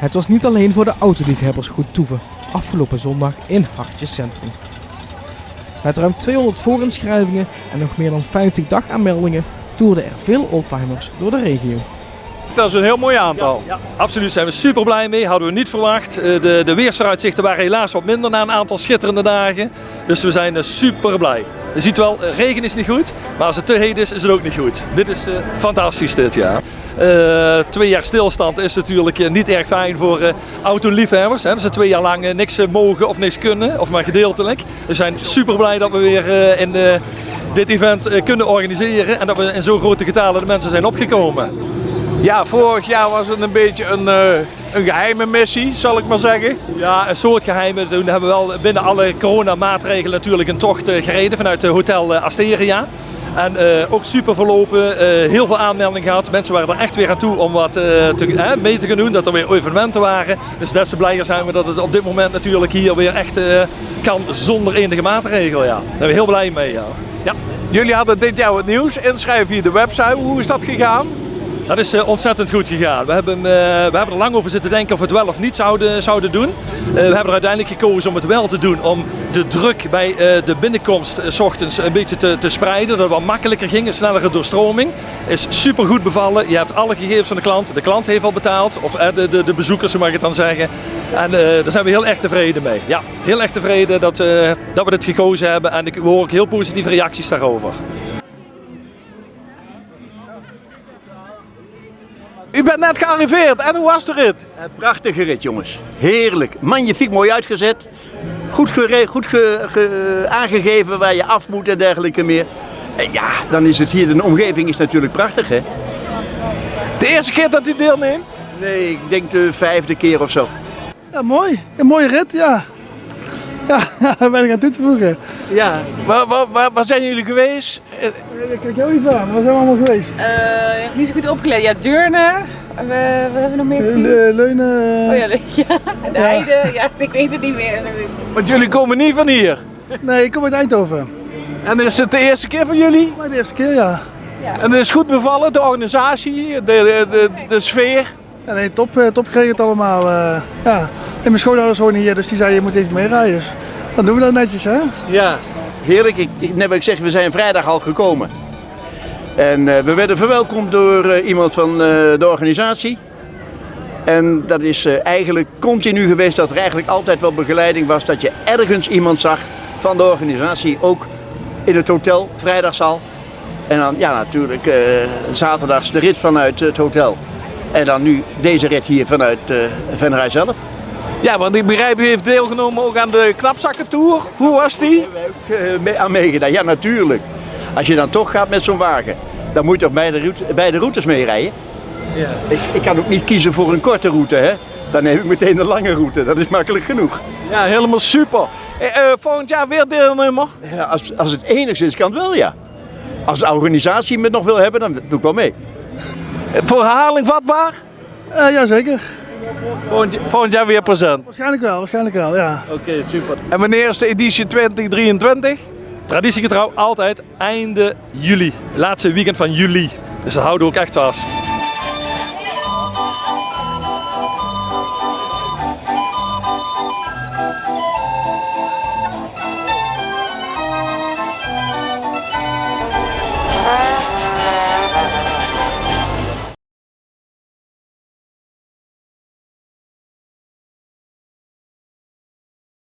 Het was niet alleen voor de autoliefhebbers goed toeven, afgelopen zondag in Hartjes Centrum. Met ruim 200 voorinschrijvingen en nog meer dan 50 dagaanmeldingen toerden er veel oldtimers door de regio. Dat is een heel mooi aantal. Ja, absoluut, zijn we super blij mee. Hadden we niet verwacht. De weersvooruitzichten waren helaas wat minder na een aantal schitterende dagen. Dus we zijn super blij. Je ziet wel, regen is niet goed, maar als het te heet is, is het ook niet goed. Dit is fantastisch dit jaar. 2 jaar stilstand is natuurlijk niet erg fijn voor autoliefhebbers. Dat ze 2 jaar lang niks mogen of niks kunnen, of maar gedeeltelijk. We zijn super blij dat we weer in dit event kunnen organiseren en dat we in zo'n grote getalen de mensen zijn opgekomen. Ja, vorig jaar was het een beetje een geheime missie, zal ik maar zeggen. Ja, een soort geheime. Toen hebben we wel binnen alle coronamaatregelen natuurlijk een tocht gereden vanuit Hotel Asteria. En ook super verlopen, heel veel aanmeldingen gehad. Mensen waren er echt weer aan toe om wat mee te gaan doen, dat er weer evenementen waren. Dus des te blijer zijn we dat het op dit moment natuurlijk hier weer echt kan zonder enige maatregel. Ja. Daar zijn we heel blij mee. Ja. Ja. Jullie hadden dit jaar wat nieuws, inschrijven via de website. Hoe is dat gegaan? Dat is ontzettend goed gegaan. We hebben er lang over zitten denken of we het wel of niet zouden doen. We hebben er uiteindelijk gekozen om het wel te doen. Om de druk bij de binnenkomst 's ochtends een beetje te spreiden. Dat het wat makkelijker ging, een snellere doorstroming. Is super goed bevallen. Je hebt alle gegevens van de klant. De klant heeft al betaald. Of de bezoekers, zo mag ik het dan zeggen. En daar zijn we heel erg tevreden mee. Ja, heel erg tevreden dat we dit gekozen hebben. En ik hoor ook heel positieve reacties daarover. U bent net gearriveerd en hoe was de rit? Prachtige rit, jongens. Heerlijk. Magnifiek mooi uitgezet. Goed aangegeven waar je af moet en dergelijke meer. En ja, dan is het hier, de omgeving is natuurlijk prachtig, hè? De eerste keer dat u deelneemt? Nee, ik denk de 5e keer of zo. Ja, mooi. Een mooie rit, ja. Ja, daar ben ik aan toe te voegen. Ja. Waar zijn jullie geweest? Kijk jou even aan, waar zijn we allemaal geweest? Niet zo goed opgelet. Ja, Deurne. We hebben nog meer gezien. Leunen. Oh ja, de Heide. Ja, ik weet het niet meer. Want jullie komen niet van hier. Nee, ik kom uit Eindhoven. En is het de eerste keer voor jullie? Maar de eerste keer, ja. En het is goed bevallen, de organisatie, de sfeer? Ja, nee, top kreeg het allemaal. Ja. En mijn schoonouders wonen hier, dus die zeiden je moet even meerijden. Dus dan doen we dat netjes, hè? Ja. Heerlijk. Net wat ik zeg, we zijn vrijdag al gekomen. En we werden verwelkomd door iemand van de organisatie. En dat is eigenlijk continu geweest dat er eigenlijk altijd wel begeleiding was. Dat je ergens iemand zag van de organisatie, ook in het hotel, vrijdagzaal. En dan ja natuurlijk zaterdags de rit vanuit het hotel. En dan nu deze rit hier vanuit Venray zelf. Ja, want ik begrijp u heeft deelgenomen ook aan de klapzakkentour. Hoe was die? Daar hebben we ook aan meegedaan. Ja, natuurlijk. Als je dan toch gaat met zo'n wagen, dan moet je toch beide routes meerijden. Ja. Ik kan ook niet kiezen voor een korte route, hè. Dan neem ik meteen de lange route. Dat is makkelijk genoeg. Ja, helemaal super. Volgend jaar weer deelnemer? Ja, als het enigszins kan, wel ja. Als de organisatie me nog wil hebben, dan doe ik wel mee. Voor herhaling vatbaar? Jazeker. Volgend jaar weer present? Waarschijnlijk wel, ja. Oké, super. En wanneer is de editie 2023? Traditiegetrouw altijd einde juli. Laatste weekend van juli. Dus dat houden we ook echt vast.